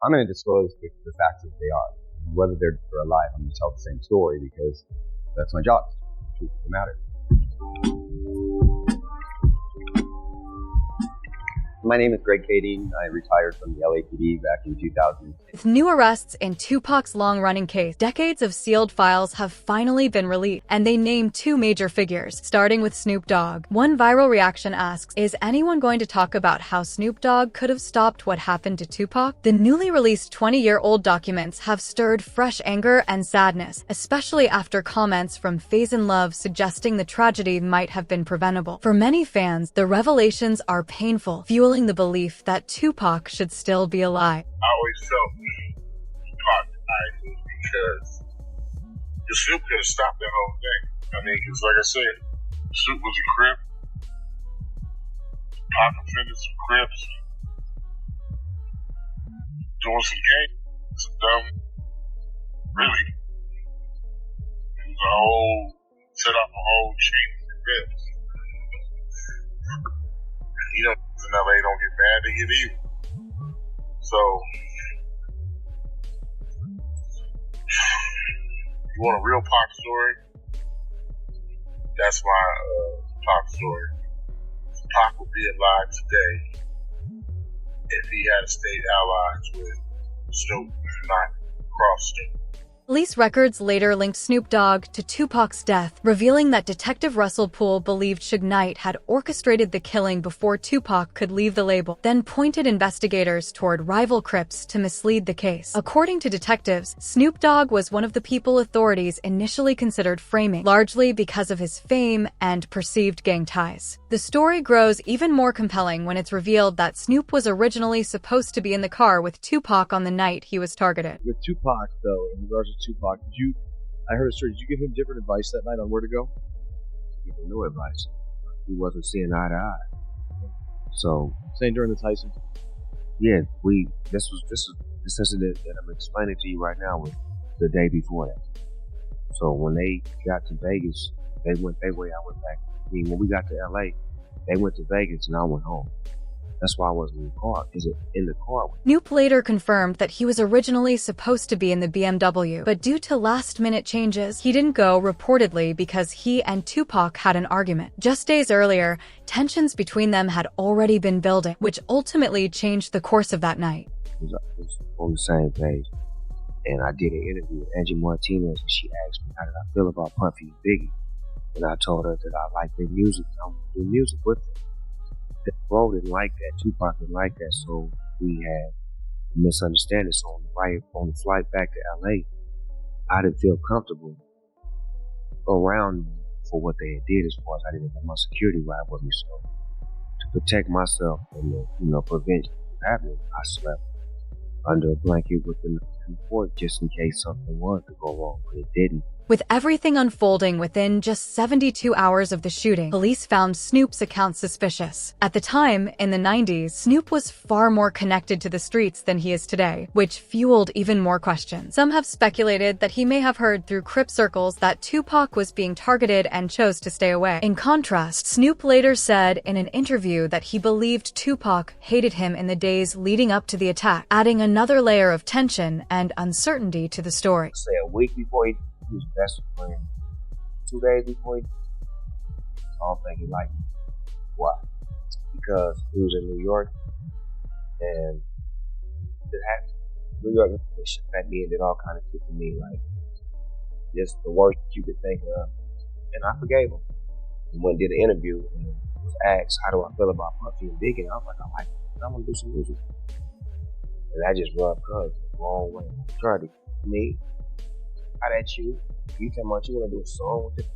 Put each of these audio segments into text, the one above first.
I'm going to disclose the facts as they are. Whether they're alive, I'm going to tell the same story because that's my job. The truth of the matter. My name is Greg Kading. I retired from the LAPD back in 2006. With new arrests in Tupac's long-running case, decades of sealed files have finally been released, and they name two major figures, starting with Snoop Dogg. One viral reaction asks, is anyone going to talk about how Snoop Dogg could have stopped what happened to Tupac? The newly released 20-year-old documents have stirred fresh anger and sadness, especially after comments from Faison Love suggesting the tragedy might have been preventable. For many fans, the revelations are painful, fueling the belief that Tupac should still be alive. I always felt Tupac died because the Snoop could have stopped that whole thing. I mean, because like I said, Snoop was a Crip. Tupac offended some Crips. Doing some game, some dumb. Really. It was a whole, set off a whole chain of events. You know, in LA don't get mad, they get evil. So, you want a real Pac story? That's my Pac story. Pac would be alive today if he had stayed allies with Snoop, not crossed Snoop. Police records later linked Snoop Dogg to Tupac's death, revealing that Detective Russell Poole believed Suge Knight had orchestrated the killing before Tupac could leave the label, then pointed investigators toward rival Crips to mislead the case. According to detectives, Snoop Dogg was one of the people authorities initially considered framing, largely because of his fame and perceived gang ties. The story grows even more compelling when it's revealed that Snoop was originally supposed to be in the car with Tupac on the night he was targeted. With Tupac, though, in regards to Tupac, I heard a story, did you give him different advice that night on where to go? Give him no advice. We wasn't seeing eye to eye. So, saying during the Tyson? Yeah, this incident that I'm explaining to you right now was the day before that. So when they got to Vegas, they went their way, I went back. I mean, when we got to LA, they went to Vegas and I went home. That's why I wasn't in the car. In the car. Snoop later confirmed that he was originally supposed to be in the BMW, but due to last-minute changes, he didn't go, reportedly because he and Tupac had an argument. Just days earlier, tensions between them had already been building, which ultimately changed the course of that night. It was on the same page. And I did an interview with Angie Martinez, and she asked me how did I feel about Puffy and Biggie. And I told her that I like their music. I want to do music with them. Bro didn't like that. Tupac didn't like that. So we had a misunderstanding. So on the flight back to LA, I didn't feel comfortable around them for what they had did, as far as I didn't have my security ride with me. So to protect myself and prevent happening, I slept under a blanket within the fort just in case something was to go wrong, but it didn't. With everything unfolding within just 72 hours of the shooting, police found Snoop's account suspicious. At the time, in the 90s, Snoop was far more connected to the streets than he is today, which fueled even more questions. Some have speculated that he may have heard through Crip circles that Tupac was being targeted and chose to stay away. In contrast, Snoop later said in an interview that he believed Tupac hated him in the days leading up to the attack, adding another layer of tension and uncertainty to the story. Say a week before he was best friend. 2 days before I don't think he liked me. Why? Because he was in New York and it happened. New York at me and did all kind of shit to me, like just the worst you could think of. And I forgave him. And when I did the interview and was asked how do I feel about Puffy and Biggie, I was like, I like it. I want to do some music. And I just rubbed cuz the wrong way. I tried to me. How that you talking about you want to do a song with it?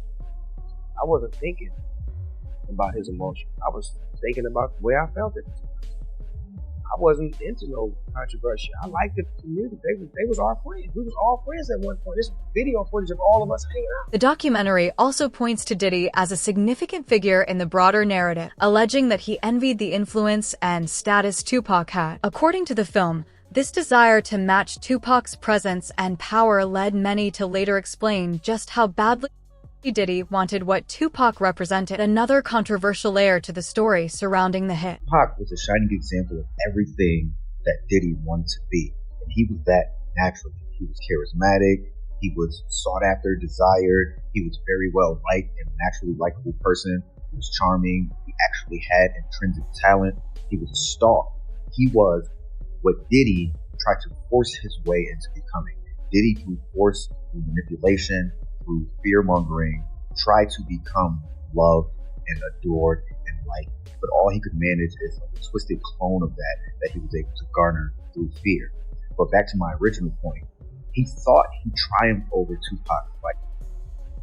I wasn't thinking about his emotion. I was thinking about the way I felt it. I wasn't into no controversy. I liked the music. They was our friends. We was all friends at one point. This video footage of all of us hanging out. The documentary also points to Diddy as a significant figure in the broader narrative, alleging that he envied the influence and status Tupac had. According to the film, this desire to match Tupac's presence and power led many to later explain just how badly Diddy wanted what Tupac represented, another controversial layer to the story surrounding the hit. Pac was a shining example of everything that Diddy wanted to be. he was that naturally. He was charismatic. He was sought after, desired. He was very well liked and a naturally likable person. He was charming. He actually had intrinsic talent. He was a star. He was what Diddy tried to force his way into becoming. Diddy, through force, through manipulation, through fear-mongering, tried to become loved and adored and liked. But all he could manage is a twisted clone of that he was able to garner through fear. But back to my original point, he thought he triumphed over Tupac,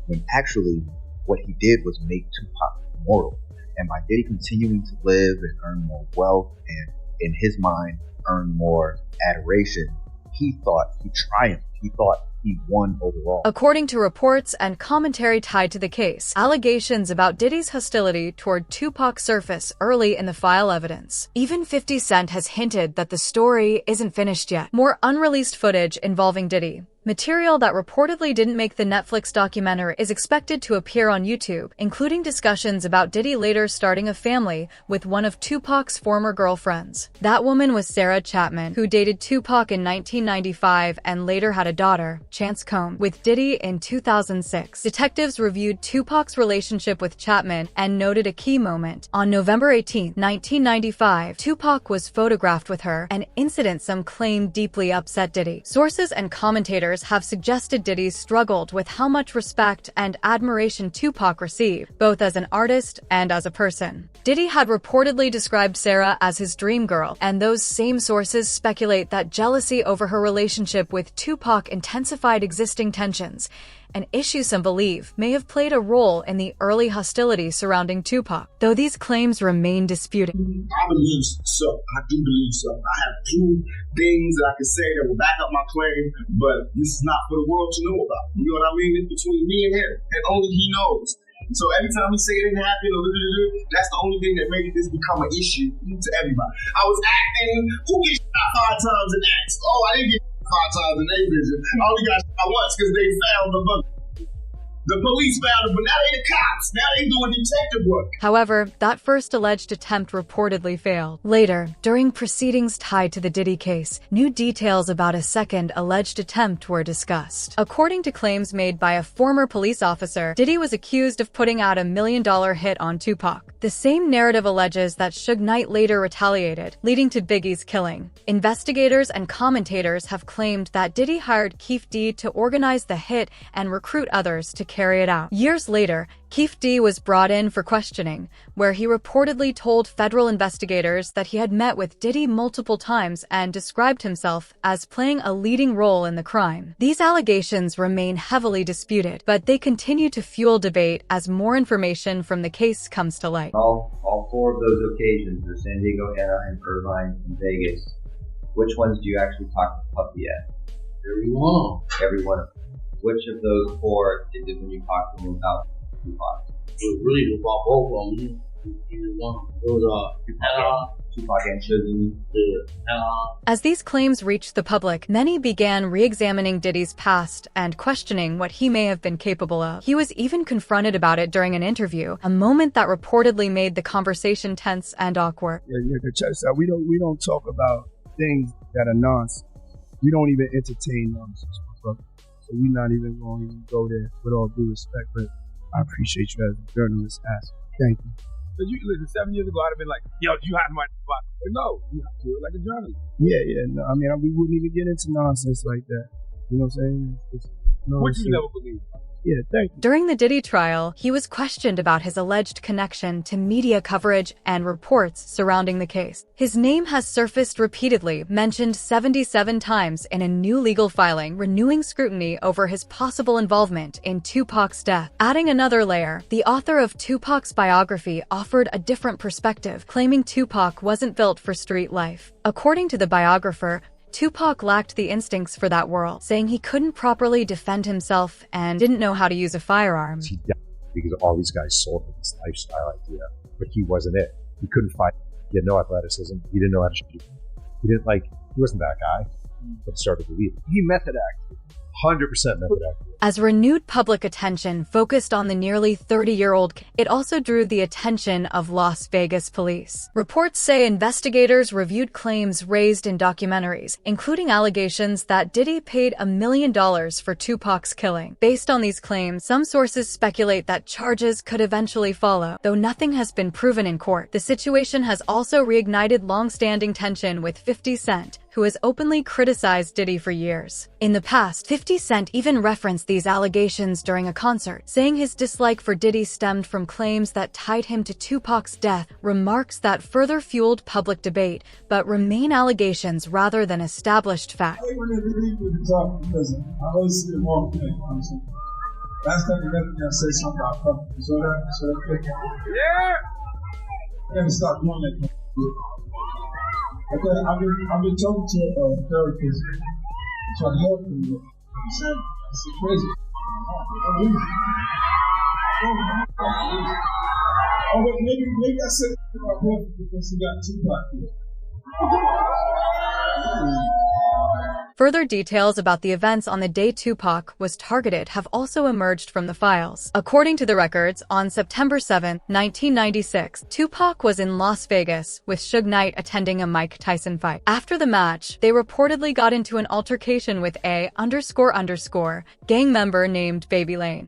when actually what he did was make Tupac immortal. And by Diddy continuing to live and earn more wealth and, in his mind, earn more adoration, he thought he triumphed. He thought he won overall. According to reports and commentary tied to the case, allegations about Diddy's hostility toward Tupac surface early in the file evidence. Even 50 Cent has hinted that the story isn't finished yet. More unreleased footage involving Diddy. Material that reportedly didn't make the Netflix documentary is expected to appear on YouTube, including discussions about Diddy later starting a family with one of Tupac's former girlfriends. That woman was Sarah Chapman, who dated Tupac in 1995 and later had a daughter, Chance Combs, with Diddy in 2006. Detectives reviewed Tupac's relationship with Chapman and noted a key moment. On November 18, 1995, Tupac was photographed with her, an incident some claim deeply upset Diddy. Sources and commentators have suggested Diddy struggled with how much respect and admiration Tupac received, both as an artist and as a person. Diddy had reportedly described Sarah as his dream girl, and those same sources speculate that jealousy over her relationship with Tupac intensified existing tensions, an issue some believe may have played a role in the early hostility surrounding Tupac, though these claims remain disputed. I believe so. I do believe so. I have two things that I can say that will back up my claim, but this is not for the world to know about. You know what I mean? It's between me and him, and only he knows. So every time he say it didn't happen, that's the only thing that made this become an issue to everybody. I was acting. Who gets shot 5 times in acts? Oh, I didn't get 5 times in A vision. I only got shot once because they found the book. The police found him, but now they the cops. Now they doing detective work. However, that first alleged attempt reportedly failed. Later, during proceedings tied to the Diddy case, new details about a second alleged attempt were discussed. According to claims made by a former police officer, Diddy was accused of putting out $1 million hit on Tupac. The same narrative alleges that Suge Knight later retaliated, leading to Biggie's killing. Investigators and commentators have claimed that Diddy hired Keefe D to organize the hit and recruit others to carry it out. Years later, Keefe D was brought in for questioning, where he reportedly told federal investigators that he had met with Diddy multiple times and described himself as playing a leading role in the crime. These allegations remain heavily disputed, but they continue to fuel debate as more information from the case comes to light. All 4 of those occasions are San Diego, Anaheim, Irvine, and Vegas. Which ones do you actually talk to Puffy at? Every one. Every one of them. Which of those 4 is it when you talk to him about Tupac? It was really about both of them. Either one. It was Tupac and Suge. As these claims reached the public, many began re-examining Diddy's past and questioning what he may have been capable of. He was even confronted about it during an interview, a moment that reportedly made the conversation tense and awkward. We don't talk about things that are nonsense. We don't even entertain nonsense. So we're not even going to go there with all due respect, but I appreciate you as a journalist asking. Thank you. So you listen, 7 years ago, I'd have been like, yo, you hide my spot. But no, you have to do it like a journalist. Yeah. No, I mean, we wouldn't even get into nonsense like that. You know what I'm saying? Which you never believed. Yeah, thank you. During the Diddy trial, he was questioned about his alleged connection to media coverage and reports surrounding the case. His name has surfaced repeatedly, mentioned 77 times in a new legal filing, renewing scrutiny over his possible involvement in Tupac's death. Adding another layer, the author of Tupac's biography offered a different perspective, claiming Tupac wasn't built for street life. According to the biographer, Tupac lacked the instincts for that world, saying he couldn't properly defend himself and didn't know how to use a firearm. He died because all these guys sold him this lifestyle idea, but he wasn't it. He couldn't fight. He had no athleticism. He didn't know how to shoot. He wasn't that guy, but started to believe it. He method acted. 100% method acted. As renewed public attention focused on the nearly 30-year-old, it also drew the attention of Las Vegas police. Reports say investigators reviewed claims raised in documentaries, including allegations that Diddy paid $1 million for Tupac's killing. Based on these claims, some sources speculate that charges could eventually follow, though nothing has been proven in court. The situation has also reignited long-standing tension with 50 Cent, who has openly criticized Diddy for years. In the past, 50 Cent even referenced these allegations during a concert, saying his dislike for Diddy stemmed from claims that tied him to Tupac's death, remarks that further fueled public debate, but remain allegations rather than established facts. I always see the wrong thing. Last time you left me, I said something about public. So that yeah! I gotta stop doing that. Okay, I've been talking to a therapist, trying to help me. I'm saying, it's crazy. Oh, but maybe I said it to my brother because he got Tupac. Further details about the events on the day Tupac was targeted have also emerged from the files. According to the records, on September 7, 1996, Tupac was in Las Vegas, with Suge Knight attending a Mike Tyson fight. After the match, they reportedly got into an altercation with a ___ gang member named Baby Lane.